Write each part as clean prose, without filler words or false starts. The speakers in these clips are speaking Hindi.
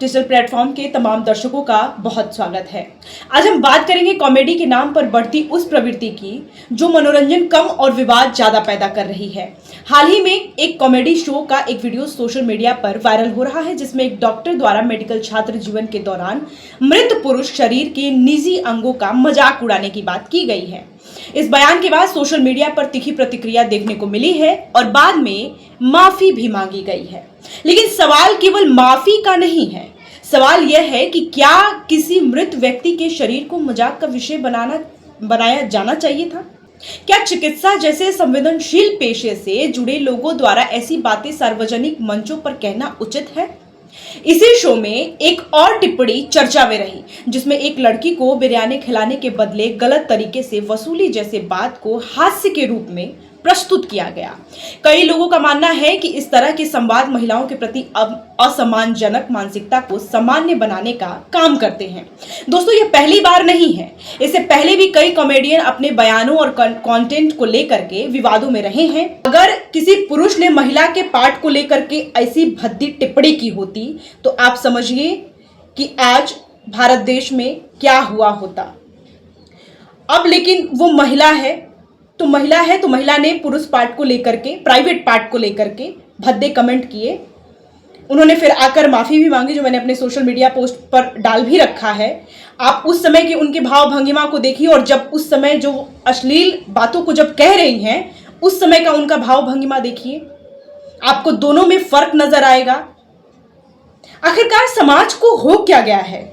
डिजिटल प्लेटफॉर्म के तमाम दर्शकों का बहुत स्वागत है। आज हम बात करेंगे कॉमेडी के नाम पर बढ़ती उस प्रवृत्ति की जो मनोरंजन कम और विवाद ज्यादा पैदा कर रही है। हाल ही में एक कॉमेडी शो का एक वीडियो सोशल मीडिया पर वायरल हो रहा है, जिसमें एक डॉक्टर द्वारा मेडिकल छात्र जीवन के दौरान मृत पुरुष शरीर के निजी अंगों का मजाक उड़ाने की बात की गई है। इस बयान के बाद सोशल मीडिया पर तीखी प्रतिक्रिया देखने को मिली है और बाद में माफी भी मांगी गई है। लेकिन सवाल केवल माफी का नहीं है, सवाल यह है कि क्या किसी मृत व्यक्ति के शरीर को मजाक का विषय बनाया जाना चाहिए था? क्या चिकित्सा जैसे संवेदनशील पेशे से जुड़े लोगों द्वारा ऐसी बातें सार्वजनिक मंचों पर कहना उचित है? इसी शो में एक और टिप्पणी चर्चा में रही, जिसमें एक लड़की को बिरयानी खिलाने के बदले गलत तरीके से वसूली जैसे बात को हास्य के रूप में प्रस्तुत किया गया। कई लोगों का मानना है कि इस तरह के संवाद महिलाओं के प्रति असम्मानजनक मानसिकता को सामान्य बनाने का काम करते हैं। दोस्तों, यह पहली बार नहीं है। इससे पहले भी कई कॉमेडियन अपने बयानों और कंटेंट को लेकर के विवादों में रहे हैं। अगर किसी पुरुष ने महिला के पार्ट को लेकर के ऐसी भद्दी टिप्पणी की होती तो आप समझिए कि आज भारत देश में क्या हुआ होता। अब लेकिन वो महिला है तो महिला ने पुरुष पार्ट को लेकर के, प्राइवेट पार्ट को लेकर के भद्दे कमेंट किए। उन्होंने फिर आकर माफी भी मांगी, जो मैंने अपने सोशल मीडिया पोस्ट पर डाल भी रखा है। आप उस समय के उनके भाव भंगिमा को देखिए और जब उस समय जो अश्लील बातों को जब कह रही हैं उस समय का उनका भाव भंगिमा देखिए, आपको दोनों में फर्क नजर आएगा। आखिरकार समाज को हो क्या गया है?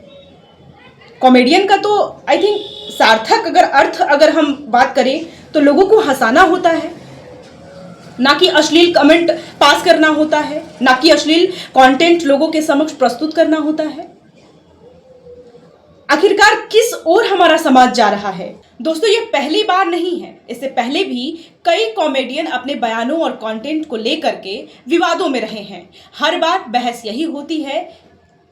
कॉमेडियन का तो आई थिंक सार्थक अर्थ अगर हम बात करें तो लोगों को हंसाना होता है, ना कि अश्लील कमेंट पास करना होता है, ना कि अश्लील कंटेंट लोगों के समक्ष प्रस्तुत करना होता है। आखिरकार किस ओर हमारा समाज जा रहा है? दोस्तों, यह पहली बार नहीं है। इससे पहले भी कई कॉमेडियन अपने बयानों और कंटेंट को लेकर के विवादों में रहे हैं। हर बार बहस यही होती है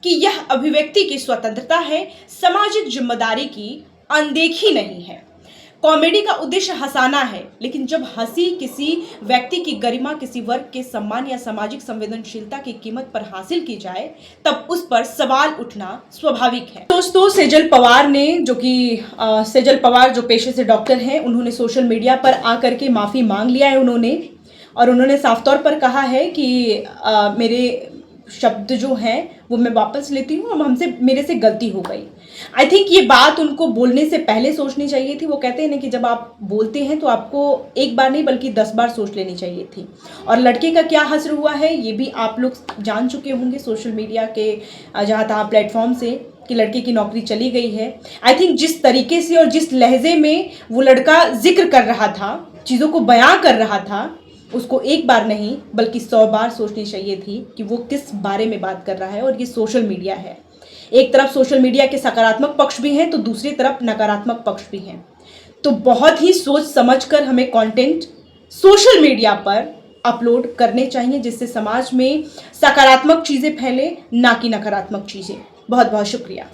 कि यह अभिव्यक्ति की स्वतंत्रता है, सामाजिक जिम्मेदारी की अनदेखी नहीं है। कॉमेडी का उद्देश्य हंसाना है, लेकिन जब हंसी किसी व्यक्ति की गरिमा, किसी वर्ग के सम्मान या सामाजिक संवेदनशीलता की कीमत पर हासिल की जाए, तब उस पर सवाल उठना स्वाभाविक है। दोस्तों, सेजल पवार ने, सेजल पवार जो पेशे से डॉक्टर हैं, उन्होंने सोशल मीडिया पर आकर के माफ़ी मांग लिया है उन्होंने साफ तौर पर कहा है कि मेरे शब्द जो हैं वो मैं वापस लेती हूँ, अब मेरे से गलती हो गई। आई थिंक ये बात उनको बोलने से पहले सोचनी चाहिए थी। वो कहते हैं ना कि जब आप बोलते हैं तो आपको एक बार नहीं बल्कि 10 बार सोच लेनी चाहिए थी। और लड़के का क्या हश्र हुआ है ये भी आप लोग जान चुके होंगे सोशल मीडिया के जहाँ तहाँ प्लेटफॉर्म से, कि लड़के की नौकरी चली गई है। आई थिंक जिस तरीके से और जिस लहजे में वो लड़का जिक्र कर रहा था, चीज़ों को बयां कर रहा था, उसको एक बार नहीं बल्कि 100 बार सोचनी चाहिए थी कि वो किस बारे में बात कर रहा है। और ये सोशल मीडिया है, एक तरफ सोशल मीडिया के सकारात्मक पक्ष भी हैं तो दूसरी तरफ नकारात्मक पक्ष भी हैं। तो बहुत ही सोच समझकर हमें कंटेंट सोशल मीडिया पर अपलोड करने चाहिए, जिससे समाज में सकारात्मक चीज़ें फैले, ना कि नकारात्मक चीज़ें। बहुत बहुत शुक्रिया।